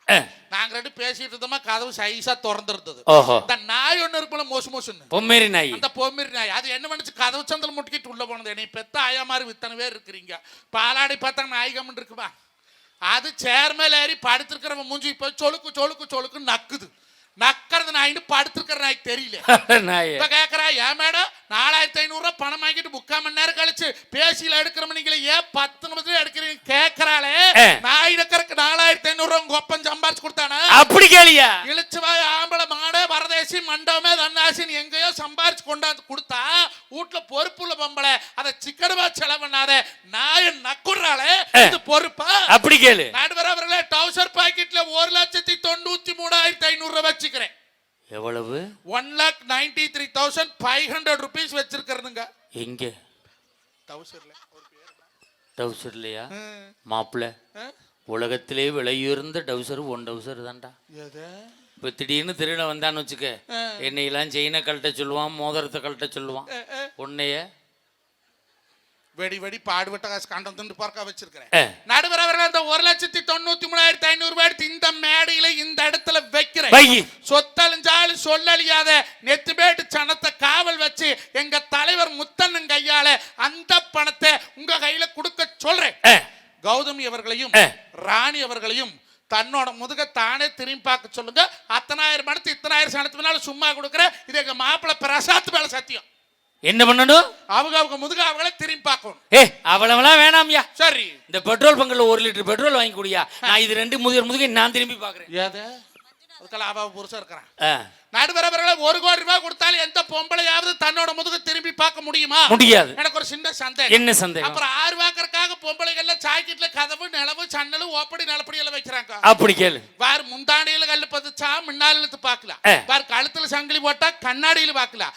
நாங்க 2 பேசிட்டு இருந்தோமா, கதவு சைஸா திறந்துருந்தது. இந்த நாய் ஒண்ணு இருப்பல மோசு மோசுன்னு பொம்மேரி நாய், அந்த பொம்மேரி நாய் அது என்ன பண்ணுச்சு, கதவு சந்தல் முட்டிக்கிட்டு உள்ள போனது. என்னை பெத்த ஆயா மாதிரி இத்தனை பேர் இருக்கிறீங்க, பாலாடி பார்த்தா நாய்கம்னு இருக்குமா? அது சேர் மேல ஏறி படுத்திருக்கிறவன் மூஞ்சி போய் சொலுக்கு சொலுக்கு சொலுக்கு நக்குது. நக்கிறது நாயின்னு படுத்திருக்கிற நாய்க்கு தெரியல. இப்ப கேக்குறா, ஏன் மேடம் 4500 ரூபாய் பணம் வாங்கிட்டு 3/4 மணி நேரம் கழிச்சு பேசியில எடுக்கிற நீங்களே ஏன் 10 நிமிஷத்துல எடுக்கிறீங்க கேக்குறாளே. நாய் எடுக்கிறதுக்கு 4500 ரூபாய் உங்க ஒப்பம் சம்பாரிச்சு கொடுத்தானா? அப்படி கேளியா? இழிச்சுவாய் ஆம்பளை மாடே வரதேசி மண்டபமே தன்னாசின்னு எங்கேயோ சம்பாரிச்சு கொண்டாந்து கொடுத்தா வீட்டுல பொறுப்புள்ள பொம்பளை அதை சிக்கனமா செலவு பண்ணாத நாய நக்குறாளே, இது பொறுப்பா? அப்படி கேளு. நடுவர் அவர்களே, டவுசர் பாக்கெட்ல 1,93,500 ரூபாய் வச்சுக்கிறேன். எவ்வளவு? 1 1,93,500 rupees வச்சிருக்கிறதுங்க. எங்க டவுசர்ல டவுசர் இல்லையா மாப்பிள்ள? உலகத்திலே விலையுயர்ந்த டவுசர் ஒன் டவுசர் தான்டா. இப்போ திடீர்னு திருட வந்தான்னு வச்சுக்க, என்னையெல்லாம் செயினை கழட்ட சொல்லுவான், மோதிரத்தை கழட்ட சொல்லுவான். உன்னைய வெடி வெடி பாடுபட்ட காசு கண்டந்து பார்க்க வச்சிருக்கிறேன். நடுவர் அவர்கள் அந்த 1,93,500 ரூபாய் எடுத்து இந்த மேடையில இந்த இடத்துல வைக்கிறேன். சொத்தழிஞ்சாலும் சொல்லழியாத நெத்திபேட்டு சனத்தை காவல் வச்சு எங்க தலைவர் முத்தண்ணன் கையால அந்த பணத்தை உங்க கையில கொடுக்க சொல்றேன். கௌதமி அவர்களையும் ராணி அவர்களையும் தன்னோட முதுக தானே திரும்பி பார்க்க சொல்லுங்க. அத்தனாயிரம் பணத்து இத்தனாயிரம் சனத்து சும்மா கொடுக்குற. இது எங்க மாப்பிள்ள பிரசாத் மேல சத்தியம். என்ன பண்ணணும்? அவங்க முதுக அவங்கள திரும்பி பார்க்கணும். அவ்வளவுலாம் வேணாம்யா. சரி, இந்த பெட்ரோல் பங்க்ல 1 லிட்டர் பெட்ரோல் வாங்கி குடியா. நான் இது 2 முதுகை நான் திரும்பி பாக்குறேன். அதுக்கெல்லாம் அவ புருஷன் இருக்கிறான். நடுவர் அவர்களை 1 கோடி ரூபாய் கொடுத்தாலும் எந்த பொம்பளையாவது தன்னோட முதுகு திரும்பி பார்க்க முடியுமா? முடியாது. எனக்கு ஒரு சின்ன சந்தேகம். என்ன சந்தேகம்? அப்புறம் 6 வாக்கறக்காக பொம்பளைகள்ல சாக்கெட்ல கதவு நிலவு சன்னலு ஓப்படி நிலப்படி எல்லாம் வைக்கிறாங்க. அப்படி கேளு. வேற முந்தானையில கல்லு பதிச்சா முன்னால இழுத்து பார்க்கலாம். வேற கழுத்துல சங்கிலி போட்டா கண்ணாடியில பார்க்கலாம்.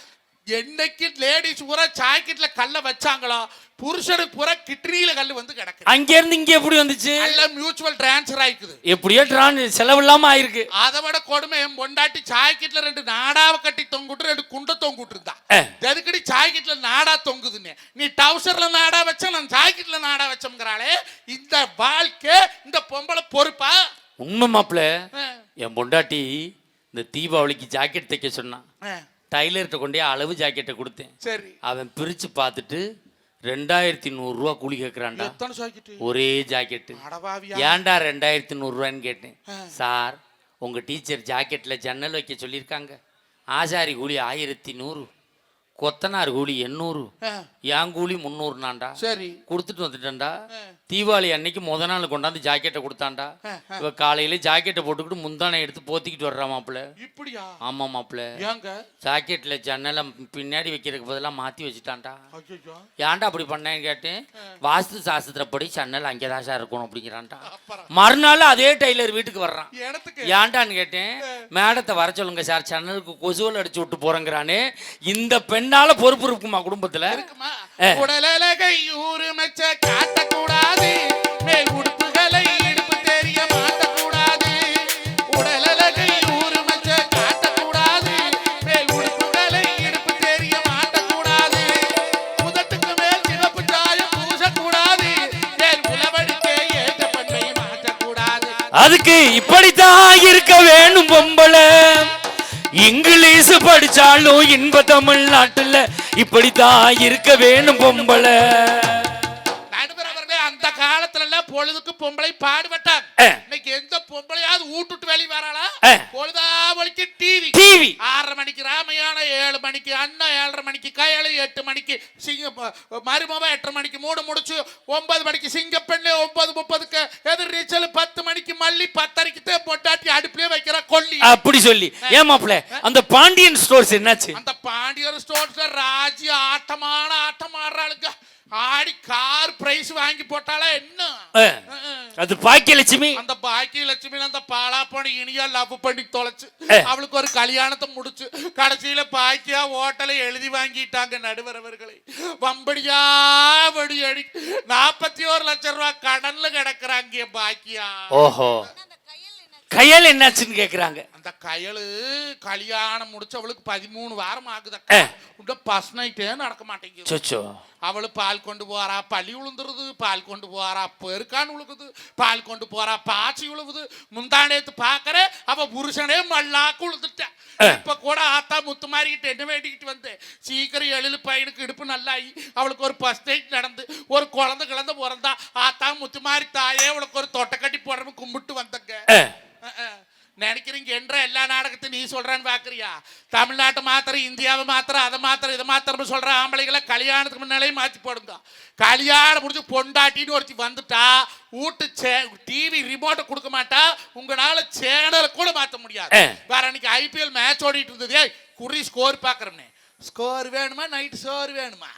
என்னைக்கு லேடிஸ் பூரா சாக்கெட்ல கல்ல வச்சாங்களோ புருஷனுக்கு பூரா கிட்னியில கல்லு வந்து கிடக்கு. அங்க இருந்து இங்க எப்படி வந்துச்சு? எல்லாம் மியூச்சுவல் டிரான்ஸ்ஃபர் ஆயிக்குது. எப்படியோ செலவு இல்லாம ஆயிருக்கு. அதை விட கொடுமை, என் பொண்டாட்டி சாக்கெட்ல 2 நாடாவை கட்டி தொங்குட்டு 2 குண்டை தொங்குட்டு இருந்தா. எதுக்கடி சாக்கெட்ல நாடா தொங்குதுன்னு? நீ டவுசர்ல நாடா வச்ச, நான் சாக்கெட்ல நாடா வச்சோம்ங்கிறாளே. இந்த வாழ்க்கை இந்த பொம்பளை பொறுப்பா? உண்மை மாப்பிள்ள. என் பொண்டாட்டி இந்த தீபாவளிக்கு ஜாக்கெட் தைக்க சொன்னான். டைலர்கிட்ட கொண்டே அளவு ஜாக்கெட்டை கொடுத்தேன். சரி, அவன் பிரிச்சு பார்த்துட்டு 2,100 ரூபா கூலி கேட்கறான்டா. ஒரே ஜாக்கெட்டு. ஏன்டா 2,100 ரூபான்னு கேட்டேன். சார், உங்க டீச்சர் ஜாக்கெட்ல ஜன்னல் வைக்க சொல்லியிருக்காங்க. ஆசாரி கூலி 1,100, கொத்தனார் கூலி 800, என் கூலி 300 நான்டா. சரி, கொடுத்துட்டு வந்துட்டேன்டா. தீபாவளி அன்னைக்கு முத நாள் கொண்டாந்து ஜாக்கெட்டை கொடுத்தான்டா. இவ காலையில ஜாக்கெட்டை போட்டுக்கிட்டு முந்தானை எடுத்து போத்திக்கிட்டு வர்றா மாப்பிள்ள. இப்படியா? ஆமா மாப்பிள்ள. ஜாக்கெட்ல ஜன்னலை பின்னாடி வைக்கிறதுக்கு பதிலாக மாத்தி வச்சுட்டான்டா. ஏன்டா அப்படி பண்ணேன்னு கேட்டேன். வாஸ்து சாஸ்திரப்படி ஜன்னல் அங்கேதான் சார் இருக்கணும் அப்படிங்கிறான்டா. மறுநாள் அதே டைலர் வீட்டுக்கு வர்றான். ஏன்டான்னு கேட்டேன். மேடத்தை வர சொல்லுங்க சார், ஜன்னலுக்கு கொசுவல் அடிச்சு விட்டு போறேங்கிறானே. இந்த பெண்ணால பொறுப்பு இருக்குமா குடும்பத்துல? உடலகை ஊருமச்ச காட்டக்கூடாது, மேல் உடுப்புகளை இடுப்பு தெரிய மாட்டக்கூடாது. உடலகை ஊருமச்ச காட்டக்கூடாது, மேல் உடுப்புகளை இடுப்பு தெரிய மாட்டக்கூடாது. முதட்டுக்கு மேல் சிவப்பு சாயம் பூசக்கூடாது, மேல் உளவடிக்கை ஏற்ற பண்ணை மாற்றக்கூடாது. அதுக்கு இப்படித்தான் இருக்க வேணும் பொம்பளை. இங்கிலீஷ் படிச்சாலும் இன்ப தமிழ்நாட்டுல இப்படித்தான் இருக்க வேணும் பொம்பளை. அந்த காலத்துல எல்லாம் பொழுதுக்கு பொம்பளை பாடுபட்டாங்க. இன்னைக்கு எந்த பொம்பளையாவது ஊட்டுட்டு வெளியே வராளா? பொழுதாவளிக்கு டிவி. 6:30 மணிக்கு ராமையான, 7 மணிக்கு அண்ணா, 7:30 மணிக்கு கயலு, 8 மணிக்கு மருமவ, 8:30 மணிக்கு மூடு முடிச்சு, 9 மணிக்கு சிங்கப்பெண்ணு, 9:30க்கு எதிர் நீச்சல், 10 மணிக்கு மல்லி, 10:30க்கு பொட்டாட்டி அடுப்புலயே வைக்கிற கொல்லி. அப்படி சொல்லி ஏமாப்ல அந்த பாண்டியன் ஸ்டோர்ஸ் என்னாச்சு? அந்த பாண்டியன் ஸ்டோர்ஸ்ல ராஜி ஆட்டமான ஆட்டம் ஆடுறாளுங்க. ஆடி கார் பிரைஸ் வாங்கி போட்டாலே என்ன? அது பாக்கியலட்சுமி. அந்த பாக்கியலட்சுமி அந்த பாலா போன இனியா லவ் பண்ணி தொலைச்சு அவளுக்கு ஒரு கல்யாணத்தை முடிச்சு கடைசியில பாக்கியா ஹோட்டலை எழுதி வாங்கிட்டாங்க நடுவர் அவர்களை. வம்படியா வடி அடி 41 லட்சம் ரூபாய் கடன்ல கிடக்குறாங்க பாக்கியா. ஓஹோ, கையல் என்னாச்சுன்னு கேக்குறாங்க. அந்த கயலு கல்யாணம் முடிச்சவளுக்கு 13 வாரம் ஆகுது. பஸ் நைட்டே நடக்க மாட்டேங்குது. அவளு பால் கொண்டு போறா, பள்ளி உளுந்துருது, பால் கொண்டு போறா, பெருக்கான் உழுகுது, பால் கொண்டு போறா, பாச்சி உழுவுது. முந்தானேத்து பாக்குற அவ புருஷனே மல்லாக்கு உழுதுட்டா. இப்ப கூட ஆத்தா முத்து மாறிக்கிட்டு என்ன வேண்டிக்கிட்டு வந்தேன். சீக்கிரம் எழுது, பையனுக்கு இடுப்பு நல்லாயி அவளுக்கு ஒரு பஸ் நைட் நடந்து ஒரு குழந்தை கிழந்த பிறந்தா. ஆத்தா முத்து மாறி தாயே அவளுக்கு ஒரு தொட்டை கட்டி போடுறவங்க கும்பிட்டு வந்தங்க. நினைக்கிறீங்க என்ற எல்லா நாடகத்தையும் நீ சொல்றான்னு பாக்குறியா? தமிழ்நாட்டை மாத்திரம், இந்தியாவை மாத்திரம், அதை மாத்திரம், இதை மாத்திரம் சொல்ற ஆம்பளைகளை கல்யாணத்துக்கு முன்னாலே மாத்தி போடுங்க. கல்யாணம் முடிஞ்சு பொண்டாட்டின்னு ஒருத்தி வந்துட்டா வீட்டு டிவி ரிமோட்டை கொடுக்க மாட்டா. உங்களால சேனலை கூட மாற்ற முடியாது. வேற அன்னைக்கு IPL மேட்ச் ஓடிட்டு இருந்தது. குறி ஸ்கோர் பாக்குறோம்னே, ஸ்கோர் வேணுமா, நைட் சோறு வேணுமா,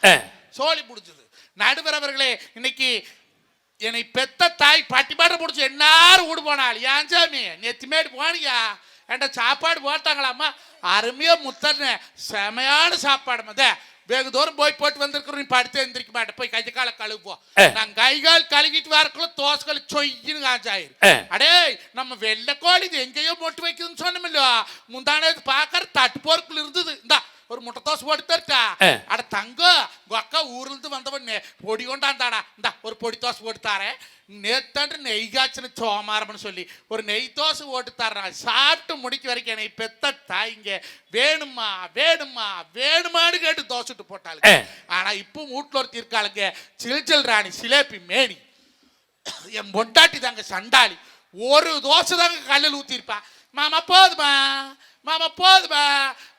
சோழி முடிஞ்சது. நடுவர் அவர்களே, இன்னைக்கு என்னை பெத்த தாய் பட்டிப்பாட்டை முடிச்சு எல்லாரும் வீடு போனாள். ஏன் சாமி நெத்திமேடு போனியா? என்கிட்ட சாப்பாடு போட்டாங்களாம்மா. அருமையா முத்தண்ண செமையான சாப்பாடு மத வெகு தூரம் போய் போட்டு வந்திருக்கிறோம். நீ படுத்து எந்திரிக்க மாட்டேன், போய் கை காலை கழுவுவோம். நான் கை கால் கழுவிட்டு வரக்குள்ள தோசைகள் சொய்யின்னு காஞ்சாயிரு. அடே நம்ம வெள்ளைக்கோழி இது எங்கேயோ போட்டு வைக்குதுன்னு சொன்னோமில்ல, முந்தானது பாக்கற தட்டு போருக்குள்ள இருந்தது. இந்தா ஒரு முட்டை தோசை போட்டு தருட்டா. அட தங்கம் அக்கா ஊர்ல இருந்து வந்தவன் பொடி கொண்டாந்தாடா, இந்தா ஒரு பொடி தோசை போட்டு தாரேன். நேத்தாண்டு நெய் காய்ச்சின சோமாரம்னு சொல்லி ஒரு நெய் தோசை போட்டு தர்றான். சாப்பிட்டு முடிக்க வரைக்கும் என்னை பெத்த தாய்ங்க வேணுமா வேணுமா வேணுமான்னு கேட்டு தோசைட்டு போட்டாளுங்க. ஆனா இப்போ வீட்டுல ஒருத்தி இருக்காளுங்க, சில்ச்சல் ராணி சிலேபி மேனி. என் பொண்டாட்டி தாங்க சண்டாளி. ஒரு தோசை தாங்க கல்லில் ஊத்திருப்பா. மாமா போதுமா மாமா போதுமா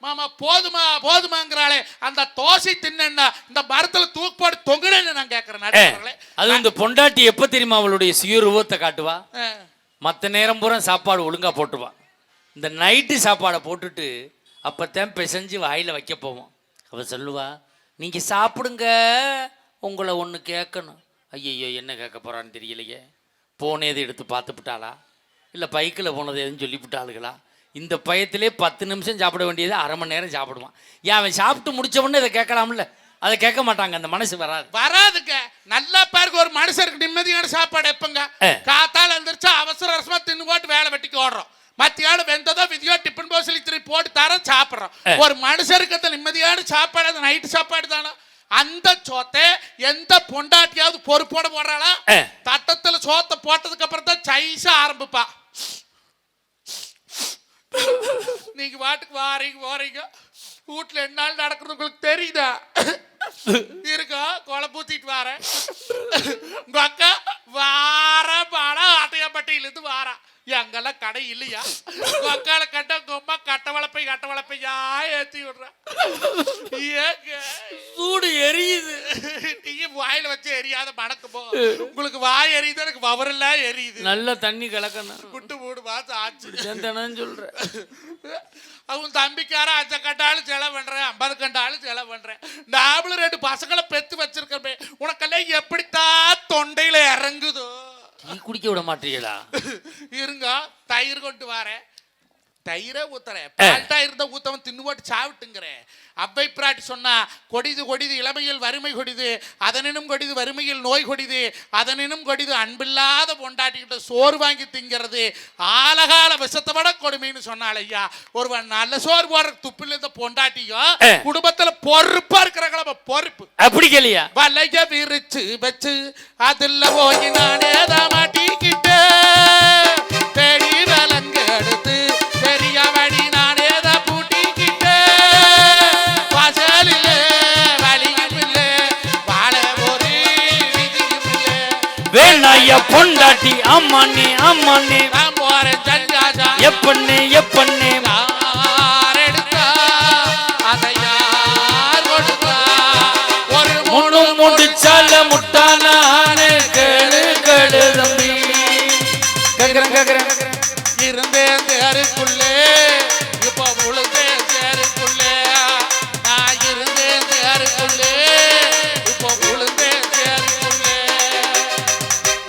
மாமா போதுமா போதுமாங்கிறாளே, அந்த தோசை தின்னா இந்த மரத்துல தூக்கு போட்டு தொங்குறேன்னு நான் கேட்கறேன். அது இந்த பொண்டாட்டி எப்ப தெரியுமா அவளுடைய சுயரூபத்தை காட்டுவா? மற்ற நேரம் பூரா சாப்பாடு ஒழுங்கா போட்டுவா. இந்த நைட்டு சாப்பாடை போட்டுட்டு அப்பத்தான் பிசைஞ்சு வாயில வைக்க போவோம். அவ சொல்லுவா, நீங்க சாப்பிடுங்க, உங்களை ஒன்று கேட்கணும். ஐயோ என்ன கேட்க போறான்னு தெரியலையே. போனேது எடுத்து பார்த்துப்பிட்டாளா, இல்லை பைக்கில் போனது எதுன்னு சொல்லிவிட்டாளுகளா? இந்த பயத்திலே 10 நிமிஷம் சாப்பிட வேண்டியது அரை மணி நேரம் சாப்பிடுவான். ஏன் அவன் சாப்பிட்டு முடிச்ச உடனே இதை கேட்கலாம்ல? அதை கேட்க மாட்டாங்க, அந்த மனசு வராதுங்க. நல்லா பாருங்க, ஒரு மனுஷருக்கு நிம்மதியான சாப்பாடு எப்பங்க? காத்தால எழுந்திரிச்சா அவசர அவசரமா தின்னு போட்டு வேலை வெட்டிக்கு ஓடுறோம். மத்தியானம் வெந்ததோ விதியோ டிஃபன் பாக்ஸ்ல திருப்பி போட்டு தர சாப்பிட்றோம். ஒரு மனுஷருக்கு அந்த நிம்மதியான சாப்பாடு அந்த நைட்டு சாப்பாடு தானே. அந்த சோத்தை எந்த பொண்டாட்டியாவது பொறுப்போட போடுறாளா? தட்டத்துல சோத்தை போட்டதுக்கு அப்புறம் தான் சைஸா ஆரம்பிப்பா. நீங்க வாட்டுக்கு வாரீங்க வீட்டுல என்ன நாள் நடக்கிறது உங்களுக்கு தெரியுதா? இருக்கா கொலை பூத்திட்டு வாரேன். உங்க அக்கா வார பாடா ஆட்டையாப்பட்டியில இருந்து வாரா. எங்கெல்லாம் கடை இல்லையா? அக்கால கட்ட கொம்மா கட்ட வளப்பையா ஏத்தி விடுறா. சூடு எரியுது. நீங்க வாயில வச்சு எரியாத மணக்குமோ? உங்களுக்கு வாய் எரியுது, எனக்கு வவரெல்லாம் எரியுது. நல்ல தண்ணி கலக்கணும். குட்டு 3 மாசம் ஆச்சு சொல்ற. அவங்க தம்பிக்கார 5 கண்டாலும் செலவு பண்றேன், 50 கண்டாலும் செலவு பண்றேன். நாமளும் 2 பசங்களை பெத்து வச்சிருக்கேன். உனக்கெல்லாம் எப்படித்தான் தொண்டையில இறங்குதோ? டீ குடிக்க விட மாட்டீங்களா? இருங்க, தயிர் கொண்டு வரேன். தயிரே ஊத்துறேன், பால்டா இருந்த ஊத்தவன் தின்னு போட்டு சாவிட்டுங்கிறேன். அவ்வை பிராட்டி சொன்னா, கொடிது கொடிது இளமையில் வறுமை கொடிது, அதனினும் கொடிது வறுமையில் நோய் கொடிது, அதனினும் கொடிது அன்பில்லாத பொண்டாட்டிக்கிட்ட சோறு வாங்கி திங்கிறது ஆலகால விஷத்தை விட கொடுமைன்னு சொன்னாள். ஐயா, ஒருவன் நல்ல சோறு போடுற துப்பில் இருந்த பொண்டாட்டியும் குடும்பத்துல பொறுப்பா இருக்கிறாங்களா? பொறுப்பு அப்படி கேளியா? வலைய விரிச்சு வச்சு அதுல போய் நானே தான் மாட்டிக்கிட்டு தேடி விலங்கு எடுத்து பெரியவடி நானே தான் பூட்டிக்கிட்டு வாசலிலே வழியும் இல்லை, வாழ ஒரு விதியும் இல்லை. வேணாயா பொண்டாட்டி அம்மாண்ணே அம்மாண்ணே, நான் போறேன் சஞ்சாஜா. எப்பண்ணே எப்பண்ணே, யார் எடுத்தா அதை யார் கொடுத்தா? ஒரு முன்னு முடிச்சால முட்டானானே கேளு கேளு தம்பி. கேக்குறேன் இருந்தேன் தேருக்குள்ளே, இப்போ உழுந்தேன் தேருக்குள்ளே. நான் இருந்தேன் தேருக்குள்ளே, இப்போ உழுந்தேன் தேருக்குள்ளே.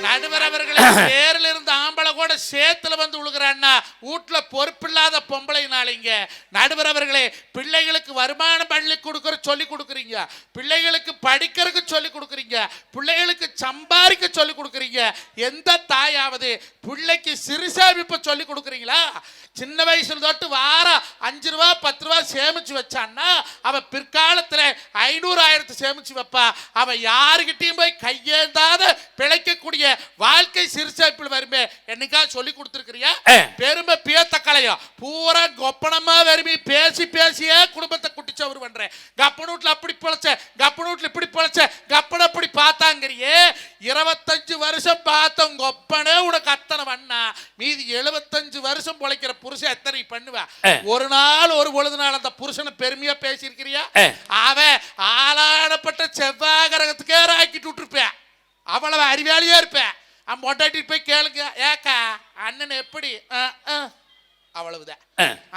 நடுவர் அவர்களே, தேரில் இருந்த ஆம்பளை கூட சேத்துல வந்து உழுகிறான்னா வீட்டுல பொறுப்பில்லாத பொம்பளை நாளைங்க. நடுவர் அவர்களே, பிள்ளைகளுக்கு வருமானம் பள்ளி கொடுக்கற சொல்லி கொடுக்குறீங்க, பிள்ளைகளுக்கு படிக்கிறதுக்கு சொல்லி கொடுக்குறீங்க, பிள்ளைகளுக்கு சம்பாதிக்க சொல்லி கொடுக்குறீங்க. எந்த தாயாவது பிள்ளைக்கு சிறு சேமிப்பு சொல்லி கொடுக்குறீங்களா? சின்ன வயசுல தொட்டு வாரம் 5 ரூபா 10 ரூபா சேமிச்சு வச்சான்னா அவ பிற்காலத்துல 500,000 சேமிச்சு வைப்பா. அவ யாருகிட்டையும் போய் கையேந்தாத பிழைக்கக்கூடிய வாழ்க்கை சிறு சேமிப்பில் வருமே. என்னைக்கா சொல்லி கொடுத்துருக்கிறியா? பெருமை பியத்த கலையும் பூரா கொப்பனமா வருமி பேசி பேசியே குடும்பத்தை குட்டிச்சவரு பண்றேன். கப்பனூட்ல அப்படி பிழைச்ச, கப்பனூட்ல இப்படி பிழைச்ச, கப்பன அப்படி பார்த்தாங்கிறியே. 25 வருஷம் பார்த்தோம் கொப்பனே உனக்கு அத்தனை பண்ணா, மீதி 75 வருஷம் பொழைக்கிற புருஷன் எத்தனை பண்ணுவா? ஒரு நாள் ஒரு பொழுது நாள் அந்த புருஷனை பெருமையா பேசியிருக்கிறியா? அவன் ஆளானப்பட்ட செவ்வாய் கிரகத்துக்கே ஆக்கிட்டு விட்டுருப்பேன். அவ்வளவு அறிவாளியா இருப்பேன். அவன் பொண்டாட்டி போய் கேளுங்க, ஏக்கா அண்ணன் எப்படி? அவ்வளவுதான்.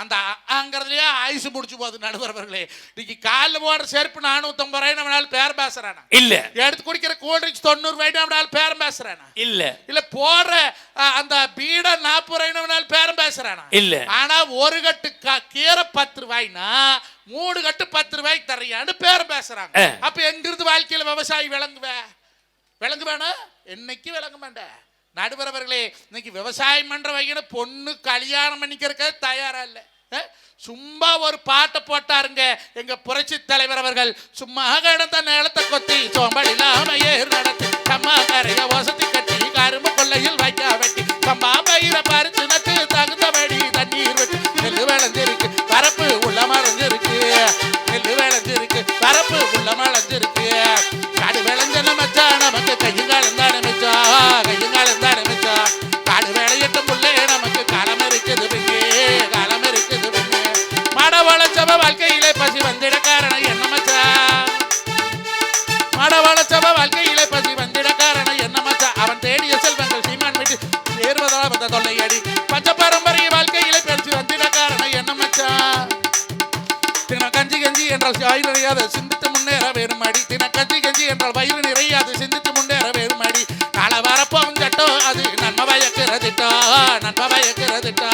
அந்த அங்கிறதுலயே ஆயுசு முடிச்சு போகுது. நடுவர்களே, இன்னைக்கு காலில் போடுற செருப்பு 450 ரூபாய் நம்மளால பேரம் பேசுறானா? இல்ல. எடுத்து குடிக்கிற கூல்ட்ரிங்க்ஸ் 90 ரூபாய் நம்மளால பேரம் பேசுறானா? இல்ல. இல்ல போடுற அந்த பீட 40 ரூபாய் நம்மளால பேரம் பேசுறானா? இல்ல. ஆனா ஒரு கட்டு கீரை 10 ரூபாய்னா 3 கட்டு 10 ரூபாய்க்கு தர்றியான்னு பேர் பேசுறாங்க. அப்ப எங்கிருந்து வாழ்க்கையில விவசாயி விளங்குவேனா? என்னைக்கு விளங்க மாட்டேன். நடுவரவர்களே, இன்னைக்கு விவசாயம் பண்ற வகையில பொண்ணு கல்யாணம் பண்ணிக்கிறக்க தயாரா இல்ல. சும்மா ஒரு பாட்டை போட்டாருங்க எங்க புரட்சி தலைவர் அவர்கள். சும்மா கிடந்த நிலத்தை கொத்தி சோம்பல் இல்லாம ஏர் நடத்தி கம்மா கரைய வசதி கட்டி கரும்பு கொள்ளையில் வைக்க வெட்டி கம்பா பயிர பறிச்சு நட்டு தகுந்தபடி தண்ணீர் வெட்டி நெல்லு விளைஞ்சிருக்கு பரப்பு உள்ள மறைஞ்சிருக்கு. நெல்லு விளைஞ்சிருக்கு பரப்பு உள்ள மறைஞ்சிருக்கு. காடு விளைஞ்சன மச்சா நமக்கு கையுங்காலம் தான் மிச்சா. கையுங்காலம் தான் மிச்சா. காடு விளையட்டும் புள்ளே நமக்கு காலம் இருக்குது பிங்கே. காலம் இருக்குது பிங்கே. மட வளச்சவ வாழ்க்கையிலே பசி வந்திட காரணம் என்ன மச்சா? மட வளச்சவ வாழ்க்கையிலே பசி வந்திட காரணம் என்ன மச்சா? அவன் தேடிய செல்வங்கள் சீமான் விட்டு சேர்வதால் வந்த தொல்லையடி பஞ்ச பாரம்பரிய வாழ்க்கையிலே பசி வந்திட காரணம் என்ன மச்சா? தின கஞ்சி கஞ்சி என்றால் வயிறு நிறையாது சிந்தித்து முன்னேற வேறுமடி. தின கஞ்சி கஞ்சி என்றால் வயிறு நிறையாது சிந்தித்து முன்னேற வேறுமடி. கால வரப்போகும் சட்டம் அது நன்மை பயக்கிறதிட்டோ. நன்மை பயக்கிறதிட்டோ.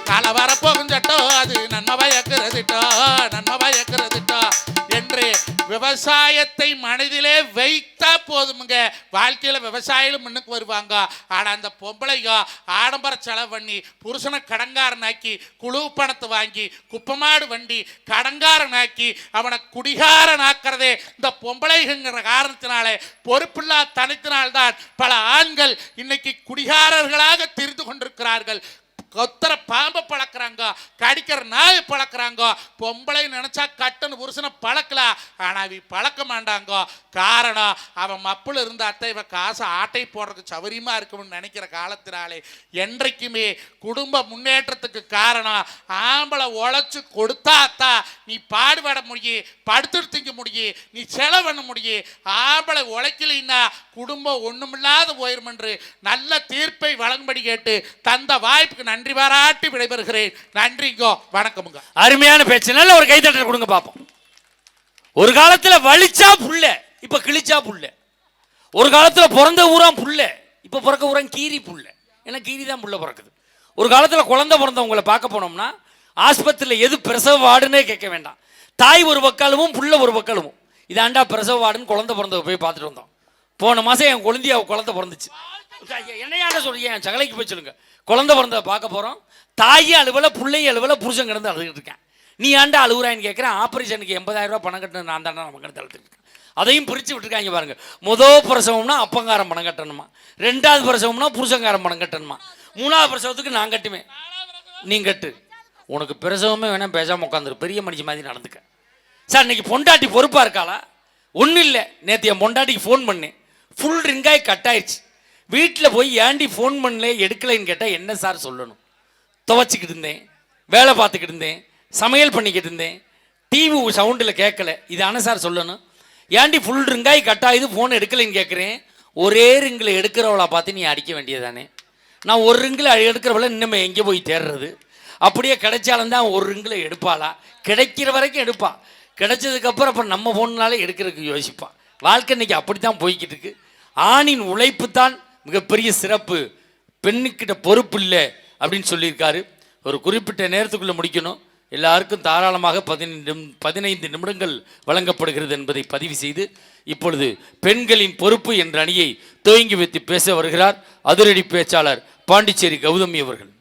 கால வரப்போகும் சட்டம் அது நன்மை பயக்கிறதிட்டோ. நன்மை பயக்கிறதிட்டோ என்று விவசாயத்தை மனதிலே வைத்தா போதுமுங்க. வாழ்க்கையில விவசாயிகளும் முன்னுக்கு வருவாங்க. ஆனா அந்த பொம்பளைங்க ஆடம்பர செலவு பண்ணி புருஷனை கடங்காரனாக்கி குழு பணத்தை வாங்கி குப்பமாடு வண்டி கடங்காரனாக்கி அவனை குடிகாரனாக்கிறதே இந்த பொம்பளைங்கிற காரணத்தினாலே பொறுப்பில்லா தனித்தினால்தான் பல ஆண்கள் இன்னைக்கு குடிகாரர்களாக திரிந்து கொண்டிருக்கிறார்கள். கொத்தர பாம்பை பழக்கிறாங்க, கடிக்கிற நாயை பழக்கிறாங்க. பொம்பளை நினைச்சா கட்டுன்னு புருஷனை பழக்கலாம், ஆனா அவ பழக்க மாட்டாங்க. காரணம் அவன் மப்புல இருந்த அத்தை இவன் காசை ஆட்டை போடுறதுக்கு சௌரியமா இருக்கும்னு நினைக்கிற காலத்தினாலே என்றைக்குமே குடும்ப முன்னேற்றத்துக்கு காரணம் ஆம்பளை உழைச்சு கொடுத்தாத்தா நீ பாடுபட முடியும், படுத்துட்டு திங்க முடியும், நீ செலவு பண்ண முடியும். ஆம்பளை உழைக்கலைன்னா குடும்பம் ஒண்ணுமில்லாத போயிரும் என்று நல்ல தீர்ப்பை வழங்கும்படி கேட்டு தந்த வாய்ப்புக்கு நன்றி பாராட்டி விடைபெறுகிறேன். நன்றிங்கோ, வணக்கமுங்க. அருமையான பேச்சு. நல்ல ஒரு கைத்தட்டல் கொடுங்க பாப்போம். ஒரு காலத்துல வலிச்சா புள்ள, இப்ப கிழிச்சா புள்ள. ஒரு காலத்துல பிறந்த ஊரான் புள்ள, இப்ப பிறக்க ஊரான் கீரி புள்ள. ஏன்னா கீரி தான் புள்ள பிறக்குது. ஒரு காலத்துல குழந்தை பிறந்தவங்களை பார்க்க போனோம்னா ஆஸ்பத்திரியில் எது பிரசவ வார்டுன்னே கேட்க வேண்டாம். தாய் ஒரு பக்காலமும் புள்ள ஒரு பக்காலமும். இதாண்டா பிரசவ வார்டுன்னு குழந்தை பிறந்தவ போய் பார்த்துட்டு வந்தோம். போன மாதம் என் குழந்தைய குழந்தை பிறந்துச்சு. என்னையாட சொல்றீங்க, என் சகலைக்கு போய் சொல்லுங்க. குழந்தை பிறந்த பார்க்க போகிறோம். தாயும் அலுவலை பிள்ளையும் அலுவலை புருஷன் கிடந்து அழுதுகிட்டு இருக்கேன். நீ ஆண்டா அழுகுறான்னு கேட்குறேன். ஆப்ரேஷனுக்கு 80,000 ரூபா பணம் கட்டணும் நான் தாண்டா நம்ம கிடந்து அழுதுட்டு இருக்கேன். அதையும் பிரித்து விட்டுருக்காங்க பாருங்க. முதல் பிரசவம்னா அப்பங்காரம் பணம் கட்டணுமா, 2வது பிரசவம்னா புருஷங்காரம் பணம் கட்டணுமா, 3வது பிரசவத்துக்கு நான் கட்டுவேன் நீ கட்டு. உனக்கு பிரசவமே வேணாம், பேசாமல் உட்காந்துரு, பெரிய மனுஷன் மாதிரி நடந்துக்க. சார் இன்னைக்கு பொண்டாட்டி பொறுப்பாக இருக்காளா? ஒன்றும் இல்லை. நேற்று என் பொண்டாட்டிக்கு ஃபோன் பண்ணேன், ஃபுல் ரிங்காய் கட் ஆயிடுச்சு. வீட்டில் போய் ஏண்டி ஃபோன் பண்ணல எடுக்கலைன்னு கேட்டால் என்ன சார் சொல்லணும்? துவைச்சிக்கிட்டு இருந்தேன், வேலை பார்த்துக்கிட்டு இருந்தேன், சமையல் பண்ணிக்கிட்டு இருந்தேன், டிவி சவுண்டில் கேட்கல, இதான சார் சொல்லணும்? ஏண்டி ஃபுல் ரிங்காய் கட் ஆகுது ஃபோன் எடுக்கலைன்னு கேட்குறேன். ஒரே ரிங்கில் எடுக்கிறவளா பார்த்து நீ அடிக்க வேண்டியதானே. நான் ஒரு ரிங்கில் எடுக்கிறவளை இன்னும் எங்கே போய் தேடுறது? அப்படியே கிடைச்சாலும் தான் ஒரு ரிங்கில் எடுப்பாளா? கிடைக்கிற வரைக்கும் எடுப்பா, கிடைச்சதுக்கப்புறம் அப்புறம் நம்ம ஃபோன்னாலே எடுக்கிறதுக்கு யோசிப்பா. வாழ்க்கை இன்னைக்கு அப்படி தான் போய்கிட்டு இருக்கு. ஆணின் உழைப்பு தான் மிகப்பெரிய சிறப்பு, பெண்ணுக்கிட்ட பொறுப்பு இல்லை அப்படின்னு சொல்லியிருக்காரு. ஒரு குறிப்பிட்ட நேரத்துக்குள்ளே முடிக்கணும். எல்லாருக்கும் தாராளமாக 15 நிமிடங்கள் வழங்கப்படுகிறது என்பதை பதிவு செய்து இப்பொழுது பெண்களின் பொறுப்பு என்ற அணியை துவங்கி வைத்து பேச வருகிறார் அதிரடி பேச்சாளர் பாண்டிச்சேரி கௌதமி அவர்கள்.